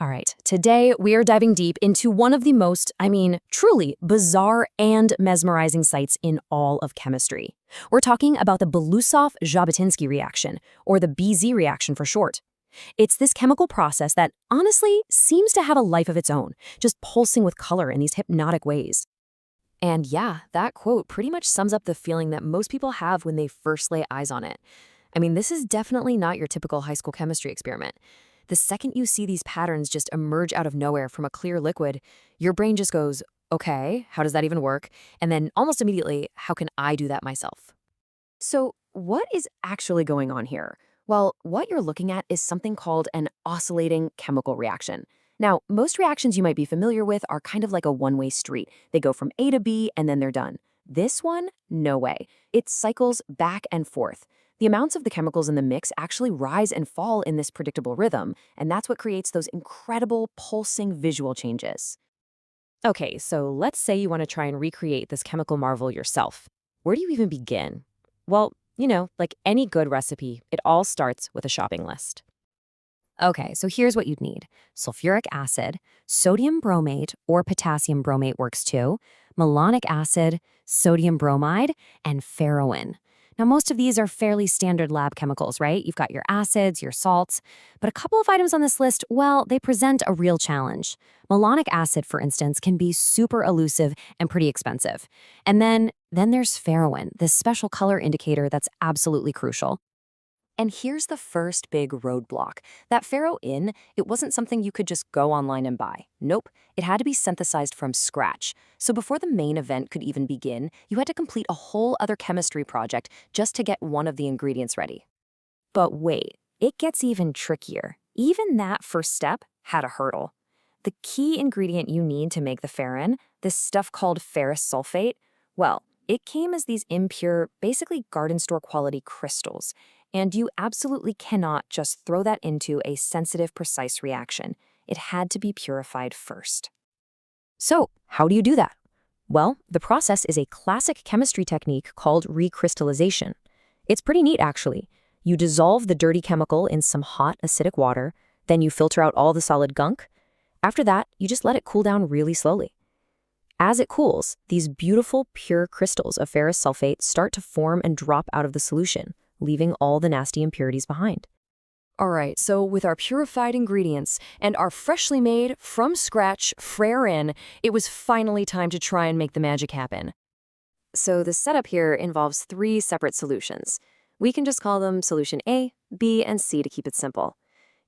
All right, today we are diving deep into one of the most, truly bizarre and mesmerizing sites in all of chemistry. We're talking about the Belousov-Zhabotinsky reaction, or the BZ reaction for short. It's this chemical process that, honestly, seems to have a life of its own, just pulsing with color in these hypnotic ways. And yeah, that quote pretty much sums up the feeling that most people have when they first lay eyes on it. This is definitely not your typical high school chemistry experiment. The second you see these patterns just emerge out of nowhere from a clear liquid, your brain just goes, okay, how does that even work? And then almost immediately, how can I do that myself? So what is actually going on here? Well, what you're looking at is something called an oscillating chemical reaction. Now, most reactions you might be familiar with are kind of like a one-way street. They go from A to B and then they're done. This one, no way. It cycles back and forth. The amounts of the chemicals in the mix actually rise and fall in this predictable rhythm, and that's what creates those incredible pulsing visual changes. Okay, so let's say you want to try and recreate this chemical marvel yourself. Where do you even begin? Well, like any good recipe, it all starts with a shopping list. Okay, so here's what you'd need. Sulfuric acid, sodium bromate or potassium bromate works too, malonic acid, sodium bromide, and ferroin. Now, most of these are fairly standard lab chemicals, right? You've got your acids, your salts, but a couple of items on this list, well, they present a real challenge. Malonic acid, for instance, can be super elusive and pretty expensive. And then there's ferroin, this special color indicator that's absolutely crucial. And here's the first big roadblock. That ferroin, it wasn't something you could just go online and buy. Nope, it had to be synthesized from scratch. So before the main event could even begin, you had to complete a whole other chemistry project just to get one of the ingredients ready. But wait, it gets even trickier. Even that first step had a hurdle. The key ingredient you need to make the ferrin, this stuff called ferrous sulfate, well, it came as these impure, basically garden store quality crystals. And you absolutely cannot just throw that into a sensitive, precise reaction. It had to be purified first. So, how do you do that? Well, the process is a classic chemistry technique called recrystallization. It's pretty neat, actually. You dissolve the dirty chemical in some hot, acidic water, then you filter out all the solid gunk. After that, you just let it cool down really slowly. As it cools, these beautiful, pure crystals of ferrous sulfate start to form and drop out of the solution, leaving all the nasty impurities behind. All right, so with our purified ingredients and our freshly made, from scratch, ferrin, it was finally time to try and make the magic happen. So the setup here involves 3 separate solutions. We can just call them solution A, B, and C to keep it simple.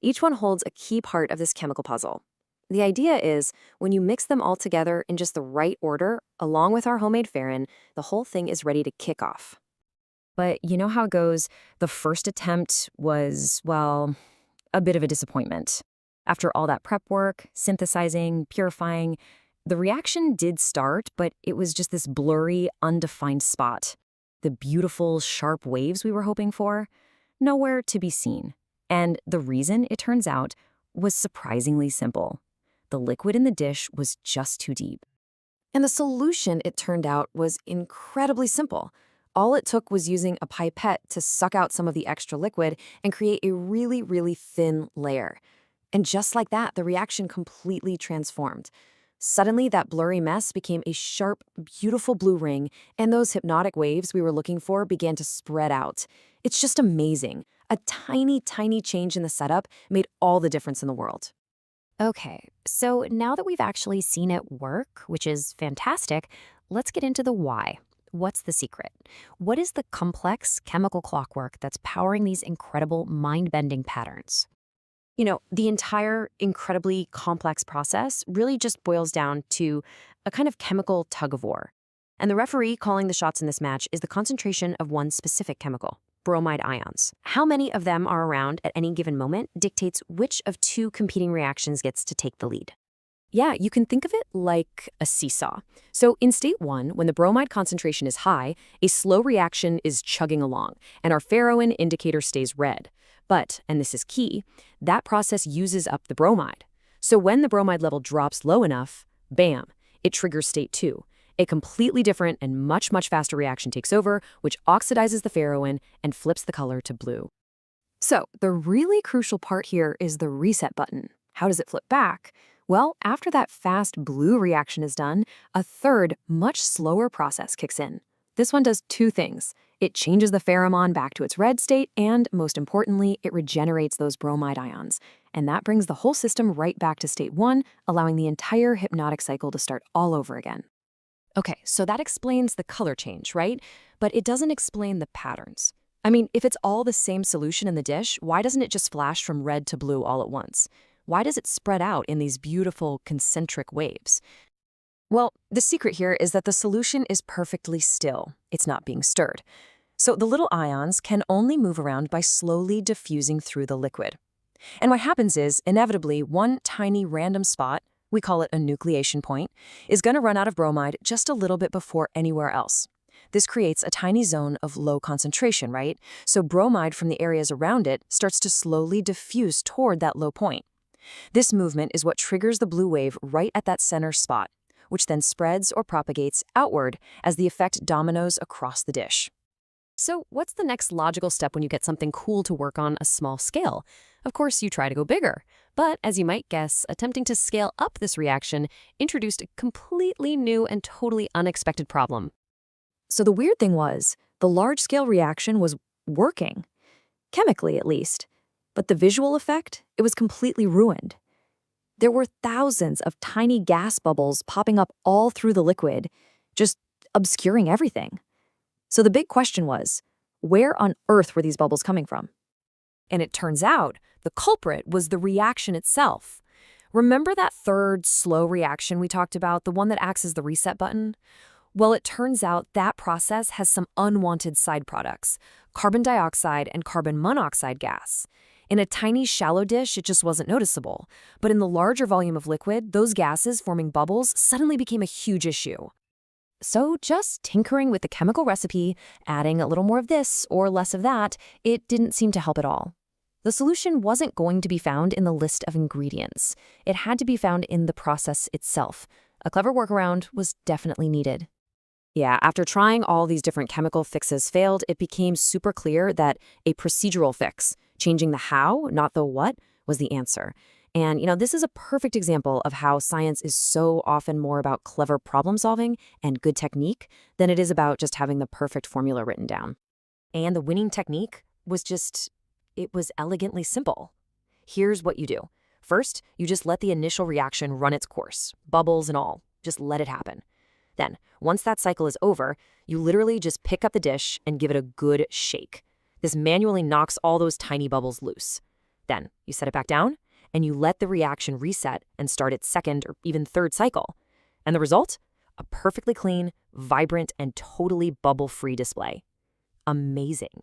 Each one holds a key part of this chemical puzzle. The idea is, when you mix them all together in just the right order, along with our homemade ferrin, the whole thing is ready to kick off. But you know how it goes, the first attempt was, well, a bit of a disappointment. After all that prep work, synthesizing, purifying, the reaction did start, but it was just this blurry, undefined spot. The beautiful, sharp waves we were hoping for, nowhere to be seen. And the reason, it turns out, was surprisingly simple. The liquid in the dish was just too deep. And the solution, it turned out, was incredibly simple. All it took was using a pipette to suck out some of the extra liquid and create a really, really thin layer. And just like that, the reaction completely transformed. Suddenly, that blurry mess became a sharp, beautiful blue ring, and those hypnotic waves we were looking for began to spread out. It's just amazing. A tiny, tiny change in the setup made all the difference in the world. Okay, so now that we've actually seen it work, which is fantastic, let's get into the why. What's the secret? What is the complex chemical clockwork that's powering these incredible mind-bending patterns? The entire incredibly complex process really just boils down to a kind of chemical tug-of-war. And the referee calling the shots in this match is the concentration of one specific chemical, bromide ions. How many of them are around at any given moment dictates which of 2 competing reactions gets to take the lead. Yeah, you can think of it like a seesaw. So in state 1, when the bromide concentration is high, a slow reaction is chugging along, and our ferroin indicator stays red. But, and this is key, that process uses up the bromide. So when the bromide level drops low enough, bam, it triggers state 2. A completely different and much, much faster reaction takes over, which oxidizes the ferroin and flips the color to blue. So the really crucial part here is the reset button. How does it flip back? Well, after that fast blue reaction is done, a third, much slower process kicks in. This one does two things. It changes the pheromone back to its red state, and most importantly, it regenerates those bromide ions. And that brings the whole system right back to state 1, allowing the entire hypnotic cycle to start all over again. Okay, so that explains the color change, right? But it doesn't explain the patterns. I mean, if it's all the same solution in the dish, why doesn't it just flash from red to blue all at once? Why does it spread out in these beautiful concentric waves? Well, the secret here is that the solution is perfectly still. It's not being stirred. So the little ions can only move around by slowly diffusing through the liquid. And what happens is, inevitably, one tiny random spot, we call it a nucleation point, is going to run out of bromide just a little bit before anywhere else. This creates a tiny zone of low concentration, right? So bromide from the areas around it starts to slowly diffuse toward that low point. This movement is what triggers the blue wave right at that center spot, which then spreads or propagates outward as the effect dominoes across the dish. So what's the next logical step when you get something cool to work on a small scale? Of course, you try to go bigger. But as you might guess, attempting to scale up this reaction introduced a completely new and totally unexpected problem. So the weird thing was, the large-scale reaction was working, chemically at least. But the visual effect, it was completely ruined. There were thousands of tiny gas bubbles popping up all through the liquid, just obscuring everything. So the big question was, where on earth were these bubbles coming from? And it turns out the culprit was the reaction itself. Remember that third slow reaction we talked about, the one that acts as the reset button? Well, it turns out that process has some unwanted side products, carbon dioxide and carbon monoxide gas. In a tiny, shallow dish, it just wasn't noticeable. But in the larger volume of liquid, those gases forming bubbles suddenly became a huge issue. So just tinkering with the chemical recipe, adding a little more of this or less of that, it didn't seem to help at all. The solution wasn't going to be found in the list of ingredients. It had to be found in the process itself. A clever workaround was definitely needed. Yeah, after trying all these different chemical fixes failed, it became super clear that a procedural fix, changing the how, not the what, was the answer. And, this is a perfect example of how science is so often more about clever problem solving and good technique than it is about just having the perfect formula written down. And the winning technique was it was elegantly simple. Here's what you do. First, you just let the initial reaction run its course, bubbles and all. Just let it happen. Then, once that cycle is over, you literally just pick up the dish and give it a good shake. This manually knocks all those tiny bubbles loose. Then, you set it back down, and you let the reaction reset and start its second or even third cycle. And the result? A perfectly clean, vibrant, and totally bubble-free display. Amazing.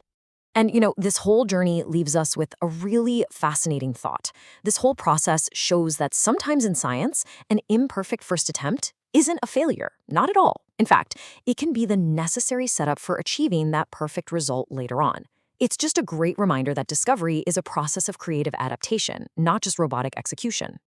And, this whole journey leaves us with a really fascinating thought. This whole process shows that sometimes in science, an imperfect first attempt isn't a failure, not at all. In fact, it can be the necessary setup for achieving that perfect result later on. It's just a great reminder that discovery is a process of creative adaptation, not just robotic execution.